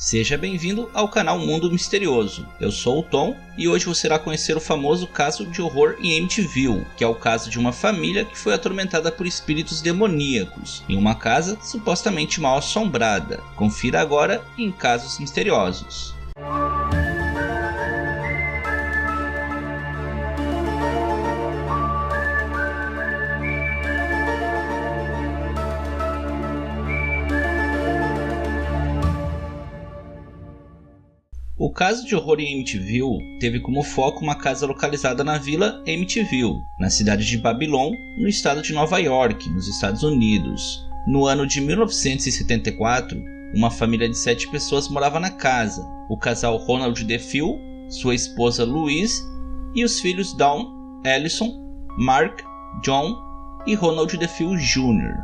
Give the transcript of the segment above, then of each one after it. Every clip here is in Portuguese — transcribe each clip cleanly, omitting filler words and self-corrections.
Seja bem-vindo ao canal Mundo Misterioso. Eu sou o Tom e hoje você irá conhecer o famoso caso de horror em Amityville, que é o caso de uma família que foi atormentada por espíritos demoníacos em uma casa supostamente mal assombrada. Confira agora em Casos Misteriosos. O caso de horror em Amityville teve como foco uma casa localizada na vila Amityville, na cidade de Babylon, no estado de Nova York, nos Estados Unidos. No ano de 1974, uma família de 7 pessoas morava na casa. O casal Ronald DeFeo, sua esposa Louise e os filhos Dawn, Allison, Mark, John e Ronald DeFeo Jr.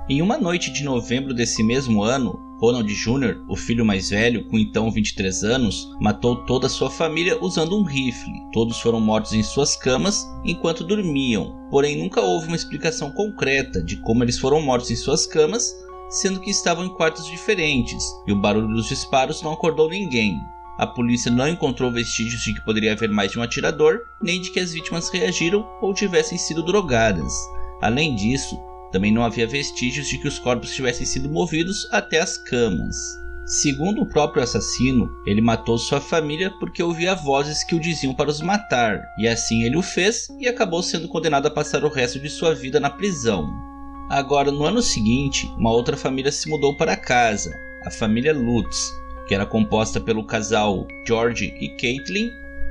Em uma noite de novembro desse mesmo ano, Ronald Jr., o filho mais velho, com então 23 anos, matou toda a sua família usando um rifle. Todos foram mortos em suas camas enquanto dormiam, porém nunca houve uma explicação concreta de como eles foram mortos em suas camas, sendo que estavam em quartos diferentes, e o barulho dos disparos não acordou ninguém. A polícia não encontrou vestígios de que poderia haver mais de um atirador, nem de que as vítimas reagiram ou tivessem sido drogadas. Além disso, também não havia vestígios de que os corpos tivessem sido movidos até as camas. Segundo o próprio assassino, ele matou sua família porque ouvia vozes que o diziam para os matar, e assim ele o fez e acabou sendo condenado a passar o resto de sua vida na prisão. Agora, no ano seguinte, uma outra família se mudou para casa, a família Lutz, que era composta pelo casal George e Caitlin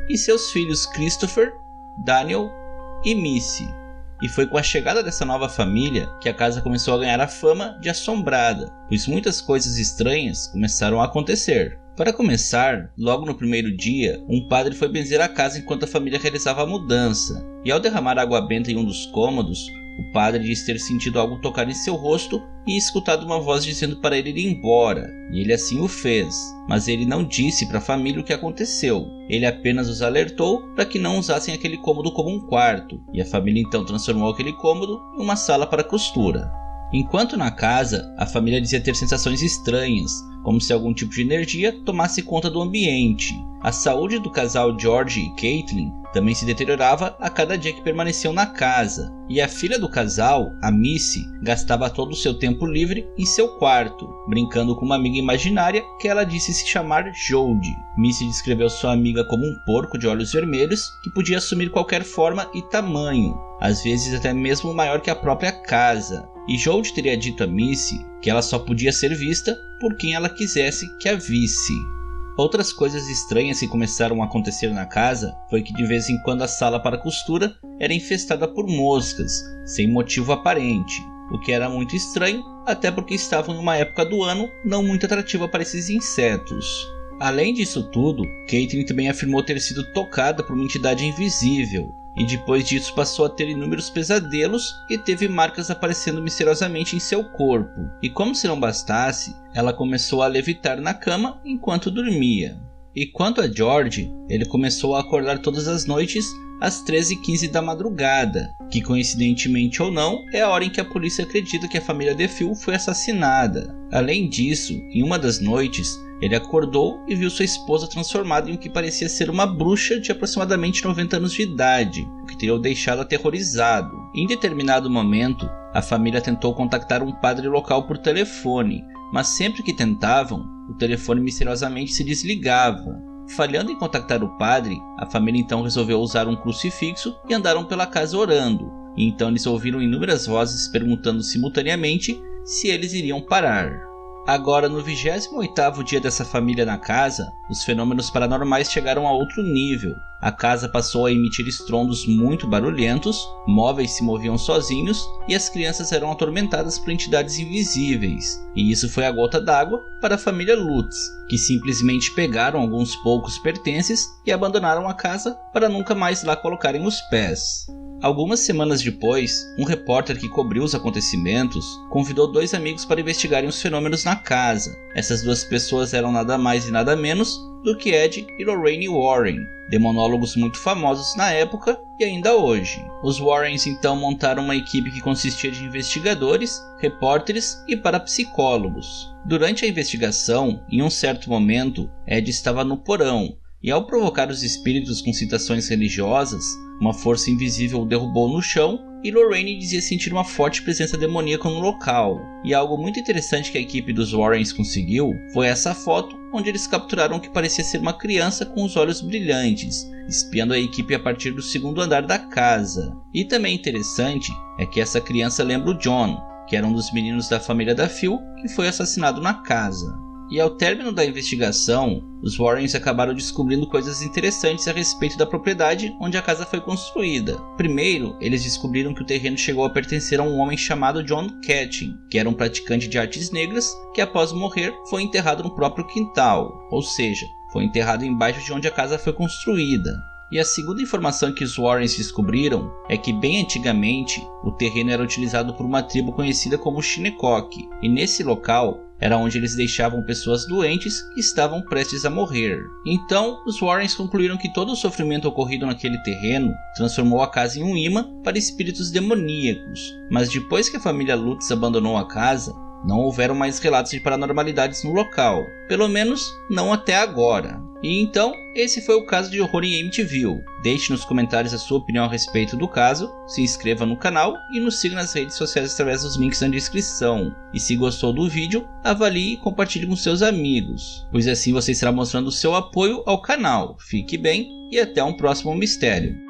e seus filhos Christopher, Daniel e Missy. E foi com a chegada dessa nova família que a casa começou a ganhar a fama de assombrada, pois muitas coisas estranhas começaram a acontecer. Para começar, logo no primeiro dia, um padre foi benzer a casa enquanto a família realizava a mudança, e ao derramar água benta em um dos cômodos, o padre disse ter sentido algo tocar em seu rosto e escutado uma voz dizendo para ele ir embora, e ele assim o fez. Mas ele não disse para a família o que aconteceu, ele apenas os alertou para que não usassem aquele cômodo como um quarto, e a família então transformou aquele cômodo em uma sala para costura. Enquanto na casa, a família dizia ter sensações estranhas, como se algum tipo de energia tomasse conta do ambiente. A saúde do casal George e Caitlin também se deteriorava a cada dia que permaneciam na casa, e a filha do casal, a Missy, gastava todo o seu tempo livre em seu quarto, brincando com uma amiga imaginária que ela disse se chamar Jodie. Missy descreveu sua amiga como um porco de olhos vermelhos que podia assumir qualquer forma e tamanho, às vezes até mesmo maior que a própria casa. E Jodie teria dito a Missy que ela só podia ser vista por quem ela quisesse que a visse. Outras coisas estranhas que começaram a acontecer na casa foi que de vez em quando a sala para costura era infestada por moscas, sem motivo aparente, o que era muito estranho, até porque estavam em uma época do ano não muito atrativa para esses insetos. Além disso tudo, Caitlin também afirmou ter sido tocada por uma entidade invisível, e depois disso passou a ter inúmeros pesadelos e teve marcas aparecendo misteriosamente em seu corpo. E como se não bastasse, ela começou a levitar na cama enquanto dormia. E quanto a George, ele começou a acordar todas as noites às 13h15 da madrugada, que coincidentemente ou não, é a hora em que a polícia acredita que a família DeFeo foi assassinada. Além disso, em uma das noites, ele acordou e viu sua esposa transformada em o que parecia ser uma bruxa de aproximadamente 90 anos de idade, o que teria o deixado aterrorizado. Em determinado momento, a família tentou contactar um padre local por telefone, mas sempre que tentavam, o telefone misteriosamente se desligava. Falhando em contactar o padre, a família então resolveu usar um crucifixo e andaram pela casa orando, e então eles ouviram inúmeras vozes perguntando simultaneamente se eles iriam parar. Agora, no 28º dia dessa família na casa, os fenômenos paranormais chegaram a outro nível. A casa passou a emitir estrondos muito barulhentos, móveis se moviam sozinhos e as crianças eram atormentadas por entidades invisíveis. E isso foi a gota d'água para a família Lutz, que simplesmente pegaram alguns poucos pertences e abandonaram a casa para nunca mais lá colocarem os pés. Algumas semanas depois, um repórter que cobriu os acontecimentos convidou 2 amigos para investigarem os fenômenos na casa. Essas 2 pessoas eram nada mais e nada menos do que Ed e Lorraine Warren, demonólogos muito famosos na época e ainda hoje. Os Warrens então montaram uma equipe que consistia de investigadores, repórteres e parapsicólogos. Durante a investigação, em um certo momento, Ed estava no porão e, ao provocar os espíritos com citações religiosas, uma força invisível o derrubou no chão e Lorraine dizia sentir uma forte presença demoníaca no local. E algo muito interessante que a equipe dos Warrens conseguiu foi essa foto onde eles capturaram o que parecia ser uma criança com os olhos brilhantes, espiando a equipe a partir do segundo andar da casa. E também interessante é que essa criança lembra o John, que era um dos meninos da família da Phil que foi assassinado na casa. E ao término da investigação, os Warrens acabaram descobrindo coisas interessantes a respeito da propriedade onde a casa foi construída. Primeiro, eles descobriram que o terreno chegou a pertencer a um homem chamado John Ketchum, que era um praticante de artes negras que após morrer foi enterrado no próprio quintal, ou seja, foi enterrado embaixo de onde a casa foi construída. E a segunda informação que os Warrens descobriram é que bem antigamente o terreno era utilizado por uma tribo conhecida como Shinnecock, e nesse local era onde eles deixavam pessoas doentes que estavam prestes a morrer. Então, os Warrens concluíram que todo o sofrimento ocorrido naquele terreno transformou a casa em um imã para espíritos demoníacos. Mas depois que a família Lutz abandonou a casa, não houveram mais relatos de paranormalidades no local, pelo menos não até agora. E então, esse foi o caso de horror em Amityville. Deixe nos comentários a sua opinião a respeito do caso, se inscreva no canal e nos siga nas redes sociais através dos links na descrição. E se gostou do vídeo, avalie e compartilhe com seus amigos, pois assim você estará mostrando o seu apoio ao canal. Fique bem e até um próximo mistério.